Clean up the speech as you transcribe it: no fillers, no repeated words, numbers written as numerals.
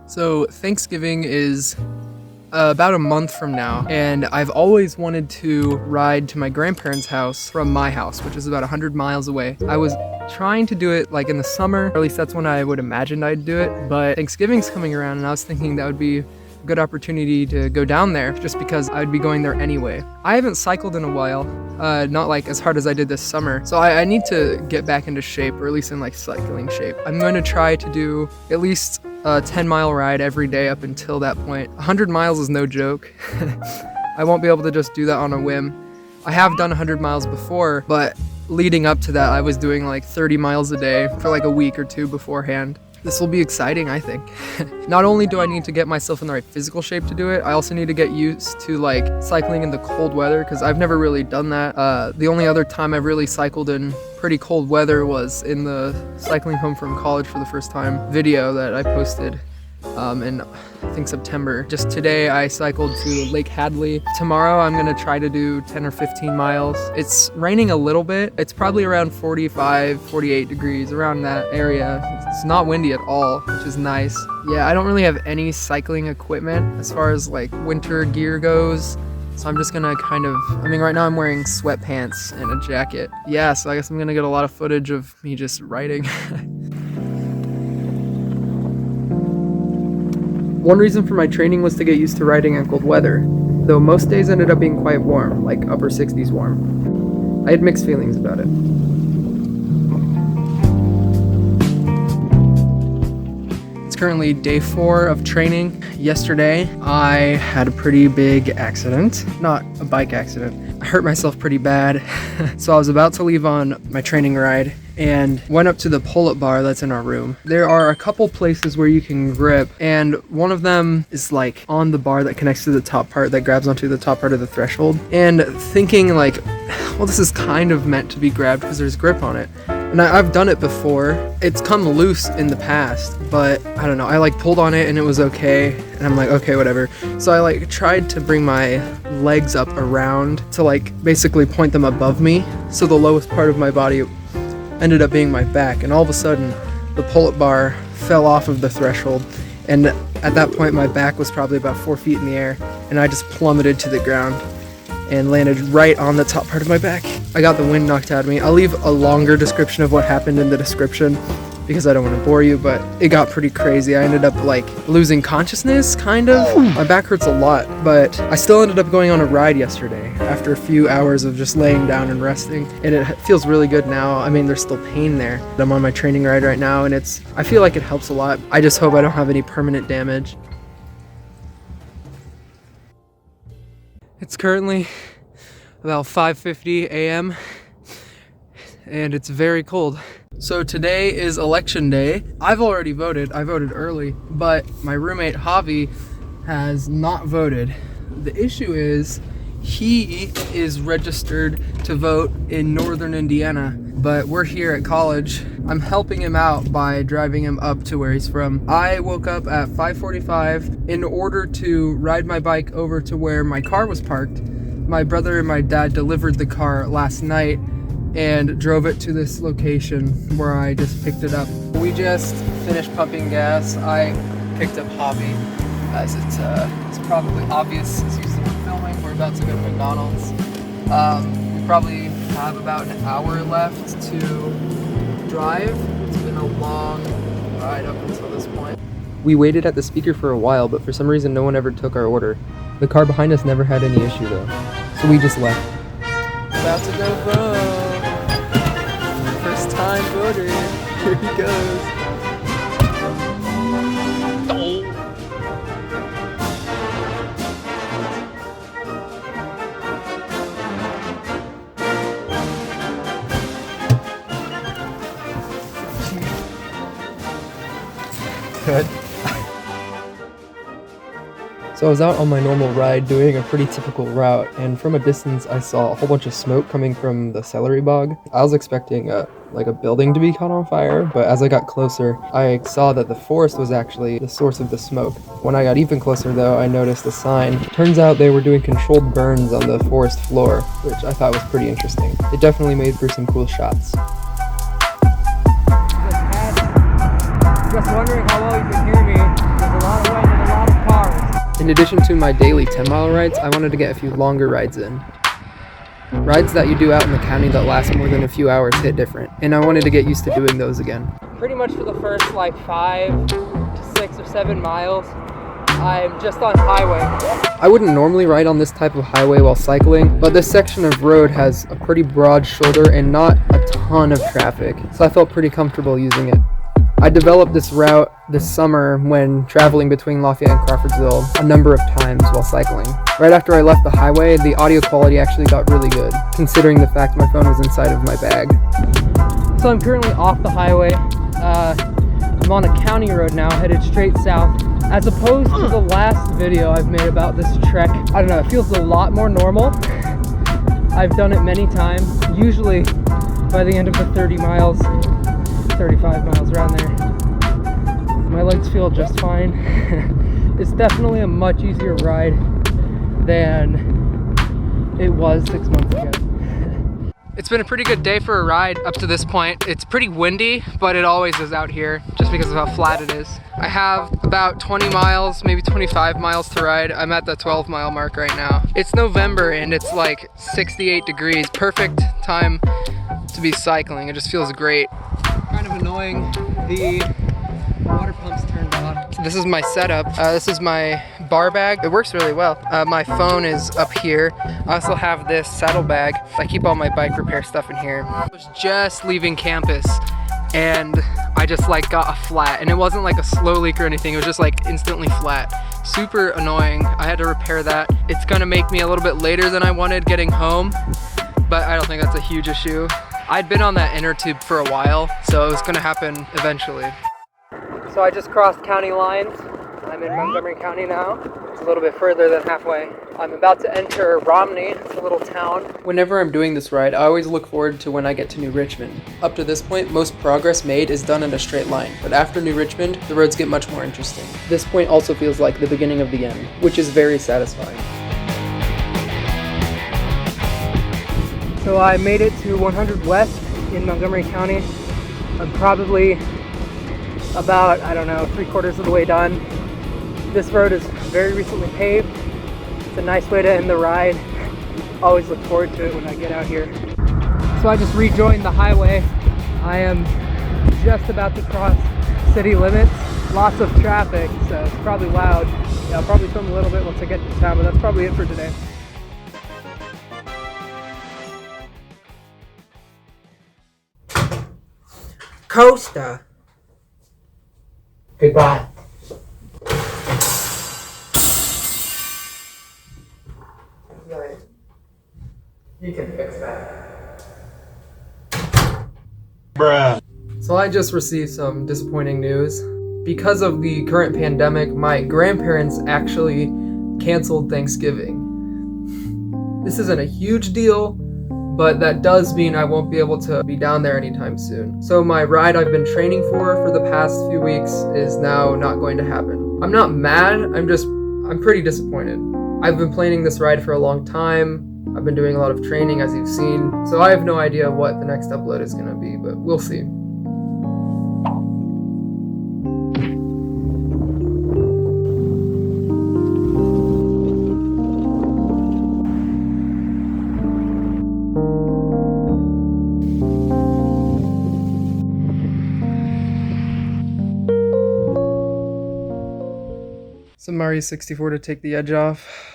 So Thanksgiving is about a month from now, and I've always wanted to ride to my grandparents' house from my house, which is about 100 miles away. I was trying to do it like in the summer, or at least that's when I would imagine I'd do it, but Thanksgiving's coming around and I was thinking that would be a good opportunity to go down there just because I'd be going there anyway. I haven't cycled in a while, not like as hard as I did this summer, so I need to get back into shape, or at least in like cycling shape. I'm going to try to do at least a 10-mile ride every day up until that point. 100 miles is no joke. I won't be able to just do that on a whim. I have done 100 miles before, but leading up to that I was doing like 30 miles a day for like a week or two beforehand. This will be exciting, I think. Not only do I need to get myself in the right physical shape to do it, I also need to get used to like cycling in the cold weather, because I've never really done that. The only other time I've really cycled in pretty cold weather was in the cycling home from college for the first time video that I posted in I think September. Just today I cycled to Lake Hadley. Tomorrow I'm gonna try to do 10 or 15 miles. It's raining a little bit. It's probably around 45, 48 degrees, around that area. It's not windy at all, which is nice. Yeah, I don't really have any cycling equipment as far as like winter gear goes. So I'm just gonna right now I'm wearing sweatpants and a jacket. Yeah, so I guess I'm gonna get a lot of footage of me just riding. One reason for my training was to get used to riding in cold weather, though most days ended up being quite warm, like upper 60s warm. I had mixed feelings about it. It's currently day 4 of training. Yesterday, I had a pretty big accident. Not a bike accident. I hurt myself pretty bad. So I was about to leave on my training ride and went up to the pull-up bar that's in our room. There are a couple places where you can grip, and one of them is like on the bar that connects to the top part, that grabs onto the top part of the threshold. And thinking like, well, this is kind of meant to be grabbed because there's grip on it. And I've done it before. It's come loose in the past, but I don't know. I like pulled on it and it was okay. And I'm like, okay, whatever. So I like tried to bring my legs up around to like basically point them above me. So the lowest part of my body ended up being my back. And all of a sudden the pull-up bar fell off of the threshold. And at that point my back was probably about 4 feet in the air. And I just plummeted to the ground and landed right on the top part of my back. I got the wind knocked out of me. I'll leave a longer description of what happened in the description because I don't want to bore you, but it got pretty crazy. I ended up like losing consciousness, kind of. My back hurts a lot, but I still ended up going on a ride yesterday after a few hours of just laying down and resting, and it feels really good now. I mean, there's still pain there. I'm on my training ride right now, and I feel like it helps a lot. I just hope I don't have any permanent damage. It's currently about 5:50 a.m. and it's very cold. So today is election day. I've already voted. I voted early, but my roommate Javi has not voted. The issue is he is registered to vote in northern Indiana, but we're here at college. I'm helping him out by driving him up to where he's from. I woke up at 5:45 in order to ride my bike over to where my car was parked. My brother and my dad delivered the car last night and drove it to this location where I just picked it up. We just finished pumping gas. I picked up Javi, as it's probably obvious as you've been filming. We're about to go to McDonald's. We probably have about an hour left to drive. It's been a long ride up until this point. We waited at the speaker for a while, but for some reason no one ever took our order. The car behind us never had any issue though, so we just left. About to go vote. First time voter. Here he goes. Good. So I was out on my normal ride doing a pretty typical route, and from a distance I saw a whole bunch of smoke coming from the celery bog. I was expecting a building to be caught on fire, but as I got closer, I saw that the forest was actually the source of the smoke. When I got even closer though, I noticed a sign. Turns out they were doing controlled burns on the forest floor, which I thought was pretty interesting. It definitely made for some cool shots. Just wondering how well you can hear me. There's a lot of In addition to my daily 10-mile rides, I wanted to get a few longer rides in. Rides that you do out in the county that last more than a few hours hit different, and I wanted to get used to doing those again. Pretty much for the first like 5 to 6 or 7 miles, I'm just on highway. I wouldn't normally ride on this type of highway while cycling, but this section of road has a pretty broad shoulder and not a ton of traffic, so I felt pretty comfortable using it. I developed this route this summer when traveling between Lafayette and Crawfordsville a number of times while cycling. Right after I left the highway, the audio quality actually got really good, considering the fact my phone was inside of my bag. So I'm currently off the highway. I'm on a county road now, headed straight south. As opposed to the last video I've made about this trek, I don't know, it feels a lot more normal. I've done it many times, usually by the end of the 30 miles, 35 miles around there. My legs feel just fine. It's definitely a much easier ride than it was 6 months ago. It's been a pretty good day for a ride up to this point. It's pretty windy, but it always is out here just because of how flat it is. I have about 20 miles, maybe 25 miles to ride. I'm at the 12-mile mark right now. It's November and it's like 68 degrees. Perfect time to be cycling. It just feels great. Kind of annoying, the water pump's turned on. This is my setup. This is my bar bag. It works really well. My phone is up here. I also have this saddle bag. I keep all my bike repair stuff in here. I was just leaving campus and I just like got a flat, and it wasn't like a slow leak or anything. It was just like instantly flat. Super annoying. I had to repair that. It's gonna make me a little bit later than I wanted getting home, but I don't think that's a huge issue. I'd been on that inner tube for a while, so it was gonna happen eventually. So I just crossed county lines. I'm in Montgomery County now. It's a little bit further than halfway. I'm about to enter Romney. It's a little town. Whenever I'm doing this ride, I always look forward to when I get to New Richmond. Up to this point, most progress made is done in a straight line, but after New Richmond, the roads get much more interesting. This point also feels like the beginning of the end, which is very satisfying. So I made it to 100 West in Montgomery County. I'm probably about, I don't know, 3/4 of the way done. This road is very recently paved. It's a nice way to end the ride. Always look forward to it when I get out here. So I just rejoined the highway. I am just about to cross city limits. Lots of traffic, so it's probably loud. Yeah, I'll probably film a little bit once I get to town, but that's probably it for today. Kosta. Goodbye. You can fix that. Bruh. So I just received some disappointing news. Because of the current pandemic, my grandparents actually canceled Thanksgiving. This isn't a huge deal, but that does mean I won't be able to be down there anytime soon. So my ride I've been training for the past few weeks is now not going to happen. I'm not mad, I'm pretty disappointed. I've been planning this ride for a long time. I've been doing a lot of training, as you've seen, so I have no idea what the next upload is gonna be, but we'll see. Some Mario 64 to take the edge off.